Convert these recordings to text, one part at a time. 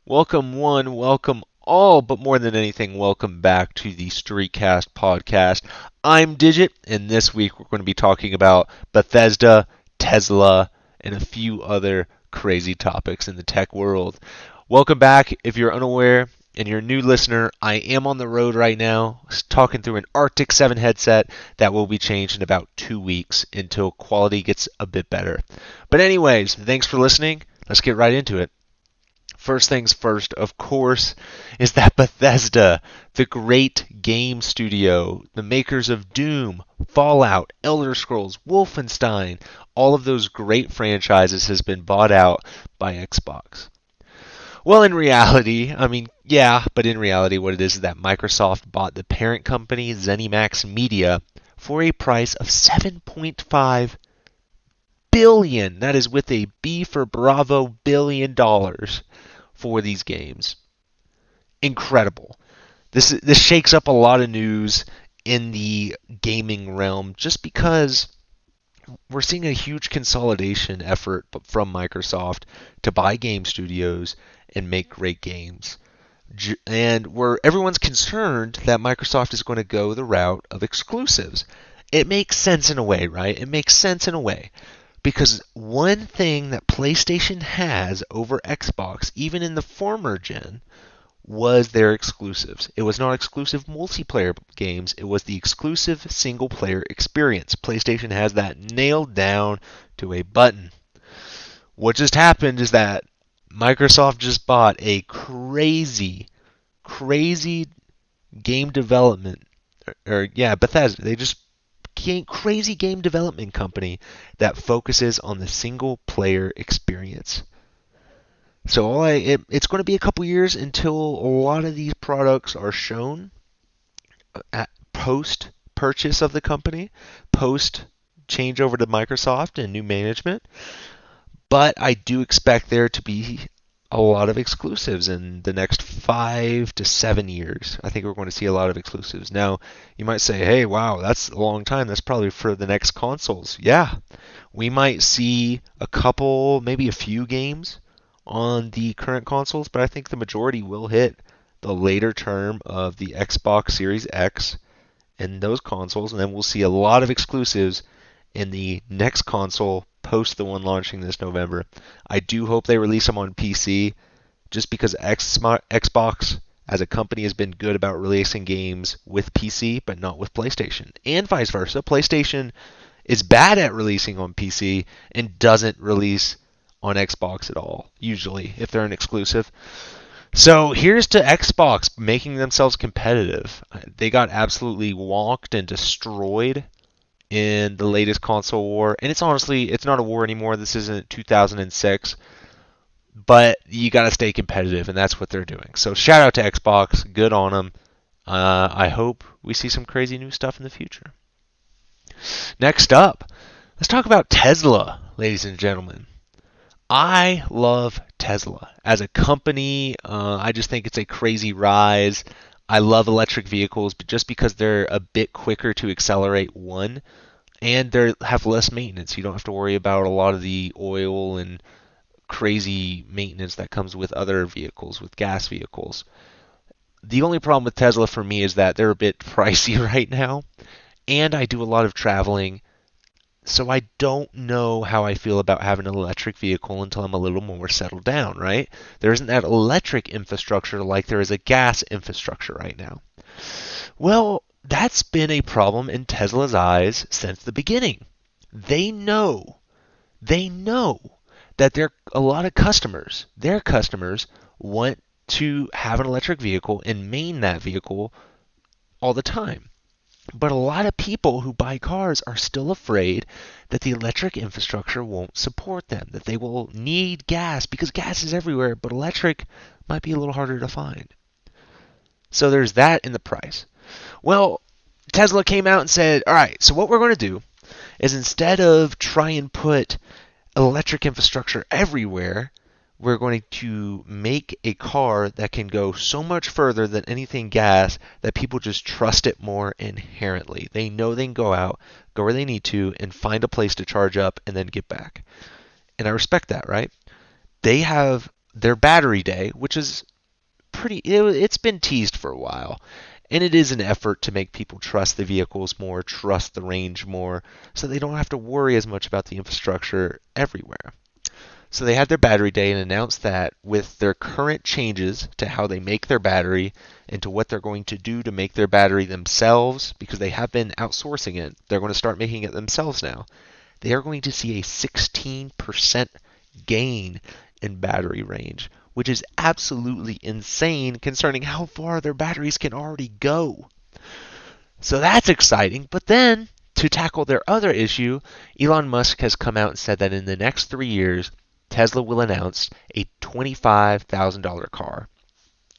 Welcome one, welcome all, but more than anything, welcome back to the Streetcast podcast. I'm Digit, and this week we're going to be talking about Bethesda, Tesla, and a few other crazy topics in the tech world. Welcome back. If you're unaware and you're a new listener, I am on the road right now talking through an Arctic 7 headset that will be changed in about 2 weeks until quality gets a bit better. But anyways, thanks for listening. Let's get right into it. First things first, of course, is that Bethesda, the great game studio, the makers of Doom, Fallout, Elder Scrolls, Wolfenstein, all of those great franchises has been bought out by Xbox. Well, in reality, but in reality, what it is that Microsoft bought the parent company, ZeniMax Media, for a price of 7.5 billion. That is with a B for Bravo $billion for these games. Incredible. This shakes up a lot of news in the gaming realm just because we're seeing a huge consolidation effort from Microsoft to buy game studios and make great games. And where everyone's concerned that Microsoft is going to go the route of exclusives. It makes sense in a way, right? It makes sense in a way. Because one thing that PlayStation has over Xbox, even in the former gen, was their exclusives. It was not exclusive multiplayer games, it was the exclusive single player experience. PlayStation has that nailed down to a button. What just happened is that Microsoft just bought a crazy game development, Bethesda. They just crazy game development company that focuses on the single player experience. So it's going to be a couple years until a lot of these products are shown at post purchase of the company, post changeover to Microsoft and new management. But I do expect there to be a lot of exclusives in the next 5 to 7 years. I think we're going to see a lot of exclusives. Now, you might say, hey, wow, that's a long time. That's probably for the next consoles. Yeah, we might see a couple, maybe a few games on the current consoles, but I think the majority will hit the later term of the Xbox Series X and those consoles, and then we'll see a lot of exclusives in the next console post the one launching this November. I do hope they release them on PC just because Xbox as a company has been good about releasing games with PC but not with PlayStation, and vice versa. PlayStation is bad at releasing on PC and doesn't release on Xbox at all, usually, if they're an exclusive. So here's to Xbox making themselves competitive. They got absolutely wonked and destroyed in the latest console war. And it's not a war anymore. This isn't 2006. But you got to stay competitive, and that's what they're doing. So shout out to Xbox. Good on them. I hope we see some crazy new stuff in the future. Next up, let's talk about Tesla, ladies and gentlemen. I love Tesla. As a company, I just think it's a crazy rise. I love electric vehicles just because they're a bit quicker to accelerate, one, and they have less maintenance. You don't have to worry about a lot of the oil and crazy maintenance that comes with other vehicles, with gas vehicles. The only problem with Tesla for me is that they're a bit pricey right now, and I do a lot of traveling. So I don't know how I feel about having an electric vehicle until I'm a little more settled down, right? There isn't that electric infrastructure like there is a gas infrastructure right now. Well, that's been a problem in Tesla's eyes since the beginning. They know that a lot of their customers want to have an electric vehicle and main that vehicle all the time. But a lot of people who buy cars are still afraid that the electric infrastructure won't support them, that they will need gas because gas is everywhere, but electric might be a little harder to find. So there's that in the price. Well, Tesla came out and said, all right, so what we're going to do is instead of try and put electric infrastructure everywhere, we're going to make a car that can go so much further than anything gas that people just trust it more inherently. They know they can go out, go where they need to, and find a place to charge up and then get back. And I respect that, right? They have their battery day, which is it's been teased for a while. And it is an effort to make people trust the vehicles more, trust the range more, so they don't have to worry as much about the infrastructure everywhere. So they had their battery day and announced that with their current changes to how they make their battery and to what they're going to do to make their battery themselves, because they have been outsourcing it, they're going to start making it themselves now. They are going to see a 16% gain in battery range, which is absolutely insane concerning how far their batteries can already go. So that's exciting. But then, to tackle their other issue, Elon Musk has come out and said that in the next 3 years, Tesla will announce a $25,000 car.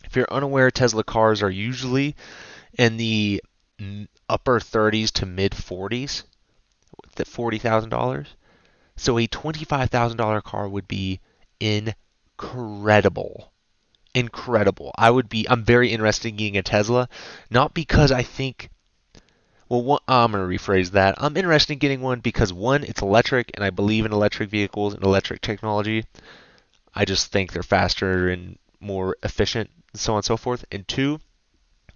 If you're unaware, Tesla cars are usually in the upper 30s to mid 40s, $40,000. So a $25,000 car would be incredible. Incredible. I'm very interested in getting a Tesla, not because I think, I'm going to rephrase that. I'm interested in getting one because one, it's electric, and I believe in electric vehicles and electric technology. I just think they're faster and more efficient, and so on and so forth. And two,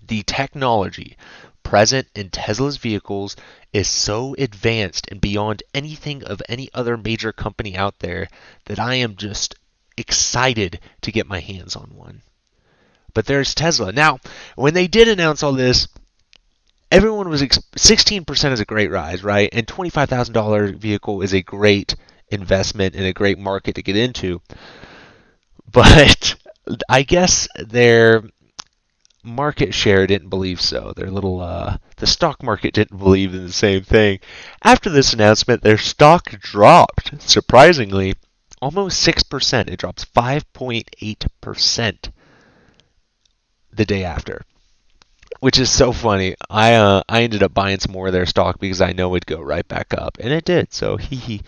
the technology present in Tesla's vehicles is so advanced and beyond anything of any other major company out there that I am just excited to get my hands on one. But there's Tesla. Now, when they did announce all this, everyone was 16% is a great rise, right? And $25,000 vehicle is a great investment and a great market to get into. But I guess their market share didn't believe so. The stock market didn't believe in the same thing. After this announcement, their stock dropped, surprisingly, almost 6%. It drops 5.8% the day after, which is so funny. I ended up buying some more of their stock because I know it'd go right back up, and it did. So hee hee.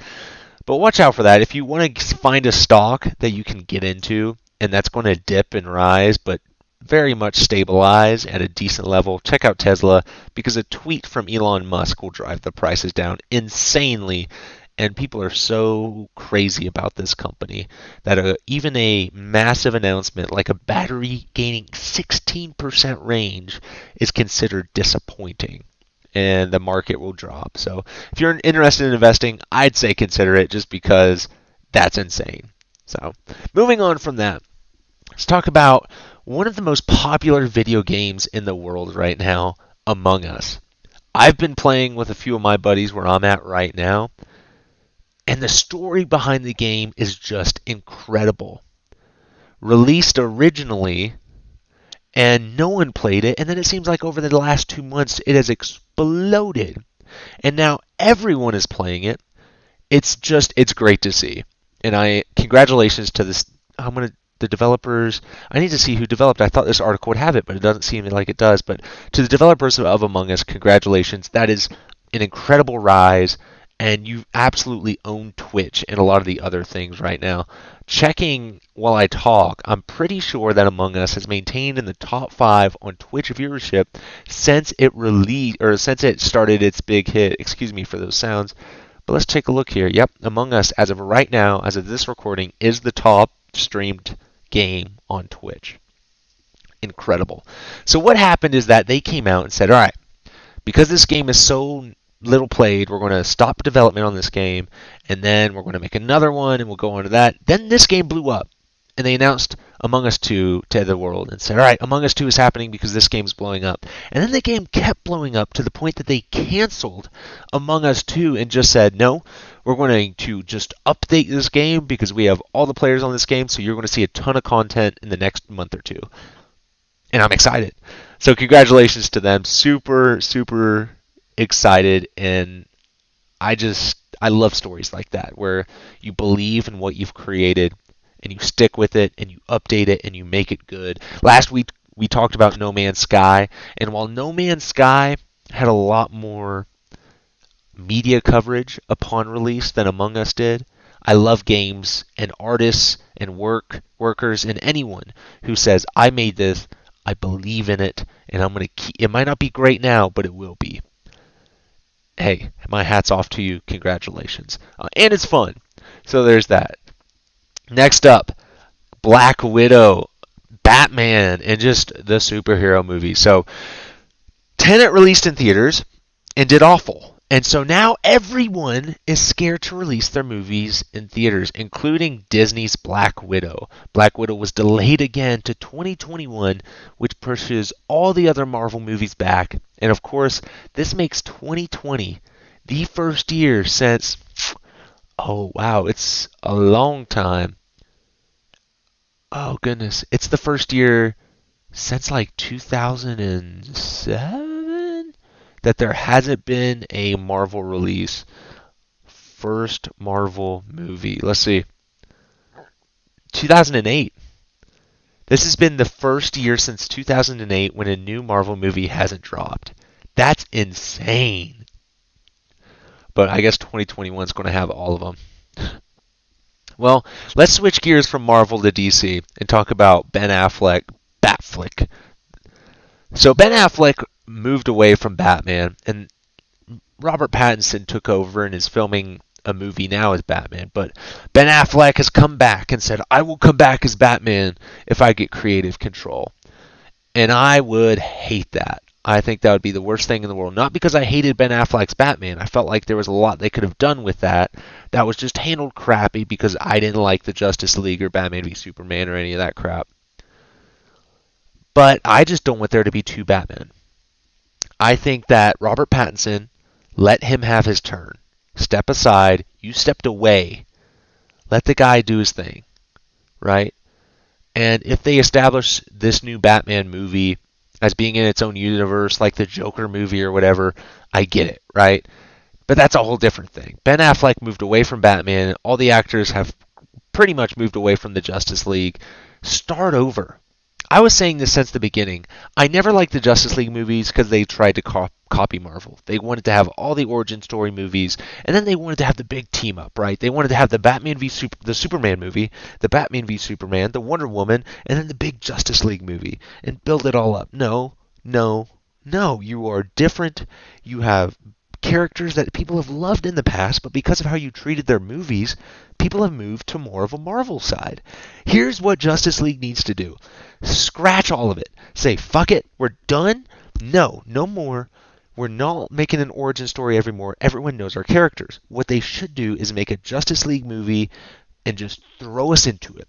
But watch out for that. If you want to find a stock that you can get into, and that's going to dip and rise, but very much stabilize at a decent level, check out Tesla, because a tweet from Elon Musk will drive the prices down insanely. And people are so crazy about this company that even a massive announcement like a battery gaining 16% range is considered disappointing, and the market will drop. So if you're interested in investing, I'd say consider it just because that's insane. So moving on from that, let's talk about one of the most popular video games in the world right now, Among Us. I've been playing with a few of my buddies where I'm at right now, and the story behind the game is just incredible. Released originally, and no one played it, and then it seems like over the last 2 months it has exploded. And now everyone is playing it. It's great to see. And congratulations to the developers. I need to see who developed it. I thought this article would have it, but it doesn't seem like it does. But to the developers of Among Us, congratulations. That is an incredible rise, and you absolutely own Twitch and a lot of the other things right now. Checking while I talk, I'm pretty sure that Among Us has maintained in the top 5 on Twitch viewership since since it started its big hit. Excuse me for those sounds. But let's take a look here. Yep, Among Us, as of right now, as of this recording, is the top streamed game on Twitch. Incredible. So what happened is that they came out and said, all right, because this game is so little played, we're going to stop development on this game, and then we're going to make another one, and we'll go on to that. Then this game blew up, and they announced Among Us 2 to the world and said, all right, Among Us 2 is happening because this game's blowing up. And then the game kept blowing up to the point that they canceled Among Us 2 and just said, no, we're going to just update this game because we have all the players on this game, so you're going to see a ton of content in the next month or two. And I'm excited. So congratulations to them. Super, super excited, and I love stories like that where you believe in what you've created and you stick with it and you update it and you make it good. Last week we talked about No Man's Sky, and while No Man's Sky had a lot more media coverage upon release than Among Us did, I love games and artists and workers and anyone who says, I made this, I believe in it, and I'm going to keep it. Might not be great now, but it will be. Hey, my hat's off to you. Congratulations. And it's fun. So there's that. Next up, Black Widow, Batman, and just the superhero movie. So Tenet released in theaters and did awful. And so now everyone is scared to release their movies in theaters, including Disney's Black Widow. Black Widow was delayed again to 2021, which pushes all the other Marvel movies back. And of course, this makes 2020 the first year since, oh wow, it's a long time. Oh goodness, it's the first year since like 2007 that there hasn't been a Marvel release. First Marvel movie. Let's see. 2008. This has been the first year since 2008 when a new Marvel movie hasn't dropped. That's insane. But I guess 2021 is going to have all of them. Well, let's switch gears from Marvel to DC and talk about Ben Affleck, Batflick. So Ben Affleck moved away from Batman, and Robert Pattinson took over and is filming a movie now as Batman. But Ben Affleck has come back and said, I will come back as Batman if I get creative control. And I would hate that. I think that would be the worst thing in the world. Not because I hated Ben Affleck's Batman. I felt like there was a lot they could have done with that that was just handled crappy because I didn't like the Justice League or Batman v Superman or any of that crap. But I just don't want there to be two Batmen. I think that Robert Pattinson, let him have his turn. Step aside. You stepped away. Let the guy do his thing. Right? And if they establish this new Batman movie as being in its own universe, like the Joker movie or whatever, I get it, right? But that's a whole different thing. Ben Affleck moved away from Batman. All the actors have pretty much moved away from the Justice League. Start over. I was saying this since the beginning. I never liked the Justice League movies because they tried to copy Marvel. They wanted to have all the origin story movies, and then they wanted to have the big team up, right? They wanted to have the the Superman movie, the Batman v Superman, the Wonder Woman, and then the big Justice League movie, and build it all up. No, no, no. You are different. You have characters that people have loved in the past, but because of how you treated their movies, people have moved to more of a Marvel side. Here's what Justice League needs to do. Scratch all of it. Say, fuck it, we're done. No, no more. We're not making an origin story evermore. Everyone knows our characters. What they should do is make a Justice League movie and just throw us into it.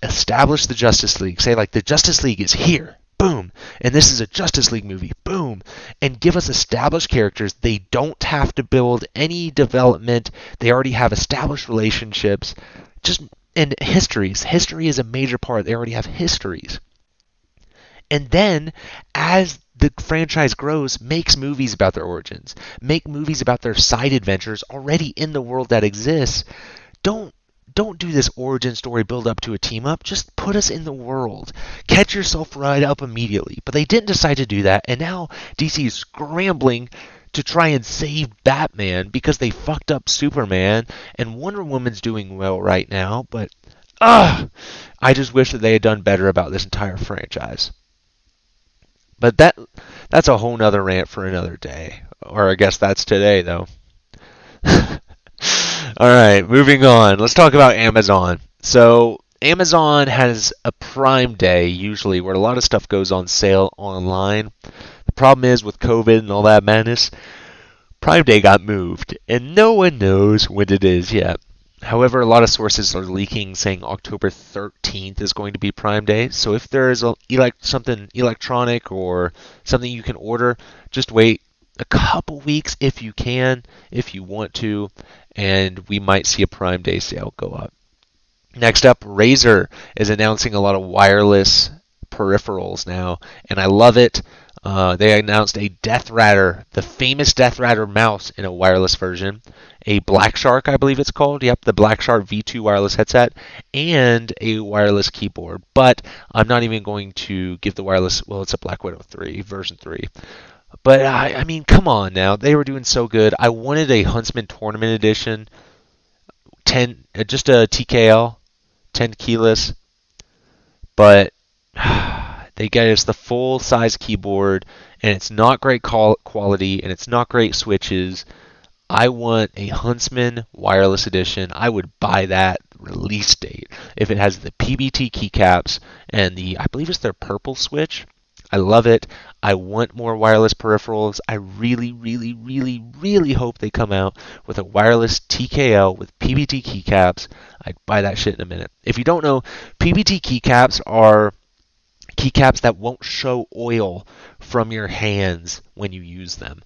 Establish the Justice League. Say, like, the Justice League is here. Boom. And this is a Justice League movie. Boom. And give us established characters. They don't have to build any development. They already have established relationships. And histories. History is a major part. They already have histories. And then, as the franchise grows, makes movies about their origins. Make movies about their side adventures already in the world that exists. Don't do this origin story build up to a team up. Just put us in the world. Catch yourself right up immediately. But they didn't decide to do that, and now DC is scrambling to try and save Batman because they fucked up Superman, and Wonder Woman's doing well right now, but I just wish that they had done better about this entire franchise. But that's a whole nother rant for another day. Or I guess that's today, though. Alright, moving on. Let's talk about Amazon. So, Amazon has a Prime Day, usually, where a lot of stuff goes on sale online. The problem is, with COVID and all that madness, Prime Day got moved, and no one knows when it is yet. However, a lot of sources are leaking saying October 13th is going to be Prime Day. So if there is something electronic or something you can order, just wait a couple weeks if you can, if you want to, and we might see a Prime Day sale go up. Next up, Razer is announcing a lot of wireless peripherals now, and I love it. They announced a Death Radar, the famous Death Radar mouse in a wireless version, a Black Shark, I believe it's called. Yep, the Black Shark V2 wireless headset, and a wireless keyboard. But I'm not even going to give the wireless, well, it's a Black Widow 3, version 3. But, I mean, come on now. They were doing so good. I wanted a Huntsman Tournament Edition, just a TKL, 10 keyless, but they get us the full-size keyboard, and it's not great quality, and it's not great switches. I want a Huntsman wireless edition. I would buy that release date if it has the PBT keycaps and I believe it's their purple switch. I love it. I want more wireless peripherals. I really, really, really, really hope they come out with a wireless TKL with PBT keycaps. I'd buy that shit in a minute. If you don't know, PBT keycaps are keycaps that won't show oil from your hands when you use them.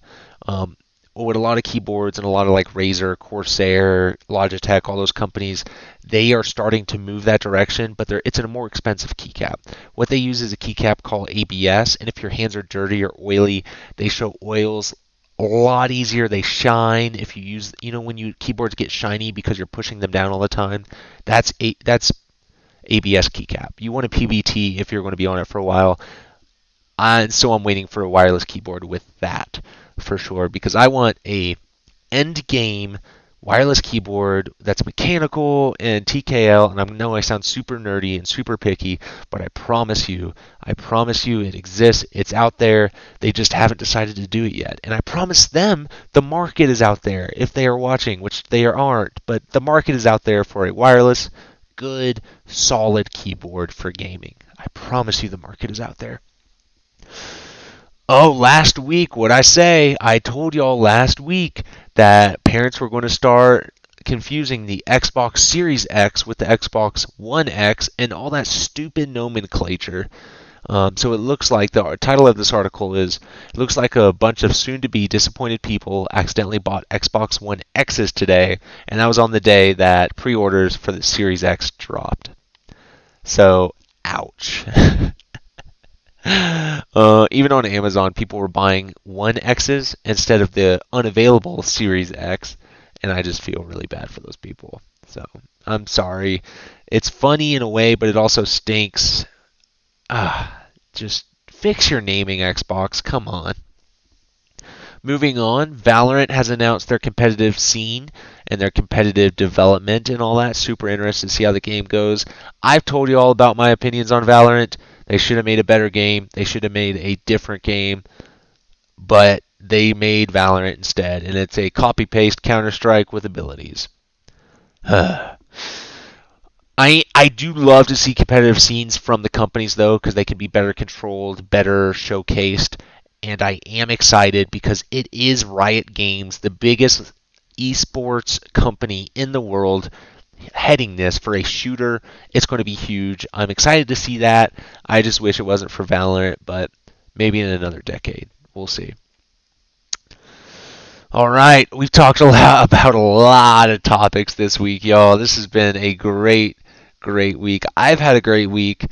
With a lot of keyboards and a lot of like Razer, Corsair, Logitech, all those companies, they are starting to move that direction, but it's a more expensive keycap. What they use is a keycap called ABS, and if your hands are dirty or oily, they show oils a lot easier. They shine. If you use, when keyboards get shiny because you're pushing them down all the time, that's ABS keycap. You want a PBT if you're going to be on it for a while. And so I'm waiting for a wireless keyboard with that for sure, because I want a end game wireless keyboard that's mechanical and TKL. And I know I sound super nerdy and super picky, but I promise you it exists. It's out there. They just haven't decided to do it yet. And I promise them the market is out there if they are watching, which they aren't, but the market is out there for a wireless, good, solid keyboard for gaming. I promise you the market is out there. Oh, last week, what'd I say? I told y'all last week that parents were going to start confusing the Xbox Series X with the Xbox One X and all that stupid nomenclature. So it looks like the title of this article is, it looks like a bunch of soon-to-be disappointed people accidentally bought Xbox One X's today, and that was on the day that pre-orders for the Series X dropped. So, ouch. Even on Amazon, people were buying One X's instead of the unavailable Series X, and I just feel really bad for those people. So, I'm sorry. It's funny in a way, but it also stinks. Just fix your naming, Xbox. Come on. Moving on, Valorant has announced their competitive scene and their competitive development and all that. Super interested to see how the game goes. I've told you all about my opinions on Valorant. They should have made a better game. They should have made a different game. But they made Valorant instead, and it's a copy-paste Counter-Strike with abilities. I do love to see competitive scenes from the companies, though, because they can be better controlled, better showcased, and I am excited because it is Riot Games, the biggest esports company in the world, heading this for a shooter. It's going to be huge. I'm excited to see that. I just wish it wasn't for Valorant, but maybe in another decade. We'll see. All right, we've talked about a lot of topics this week, y'all. This has been a great week. I've had a great week.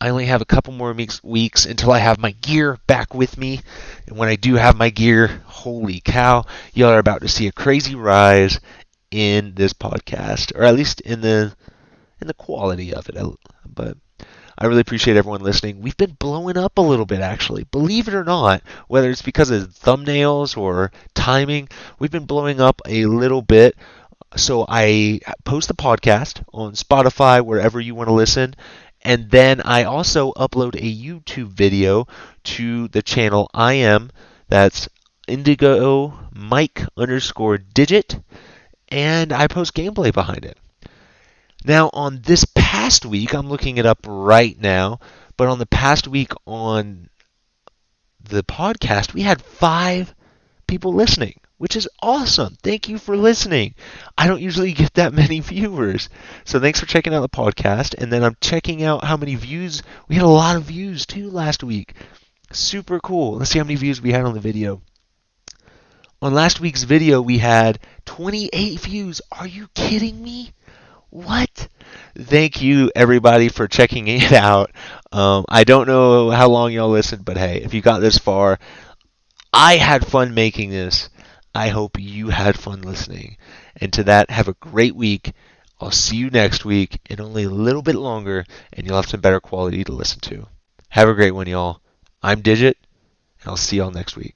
I only have a couple more weeks until I have my gear back with me. And when I do have my gear, holy cow, y'all are about to see a crazy rise in this podcast, or at least in the quality of it. But I really appreciate everyone listening. We've been blowing up a little bit, actually. Believe it or not, whether it's because of thumbnails or timing, we've been blowing up a little bit. So I post the podcast on Spotify, wherever you want to listen. And then I also upload a YouTube video to the channel that's Indigo Mike _digit, and I post gameplay behind it. Now, on this past week, I'm looking it up right now, but on the past week on the podcast, we had 5 people listening, which is awesome. Thank you for listening. I don't usually get that many viewers. So thanks for checking out the podcast. And then I'm checking out how many views. We had a lot of views too last week. Super cool. Let's see how many views we had on the video. On last week's video, we had 28 views. Are you kidding me? What? Thank you, everybody, for checking it out. I don't know how long y'all listened, but hey, if you got this far, I had fun making this. I hope you had fun listening. And to that, have a great week. I'll see you next week in only a little bit longer, and you'll have some better quality to listen to. Have a great one, y'all. I'm Digit, and I'll see y'all next week.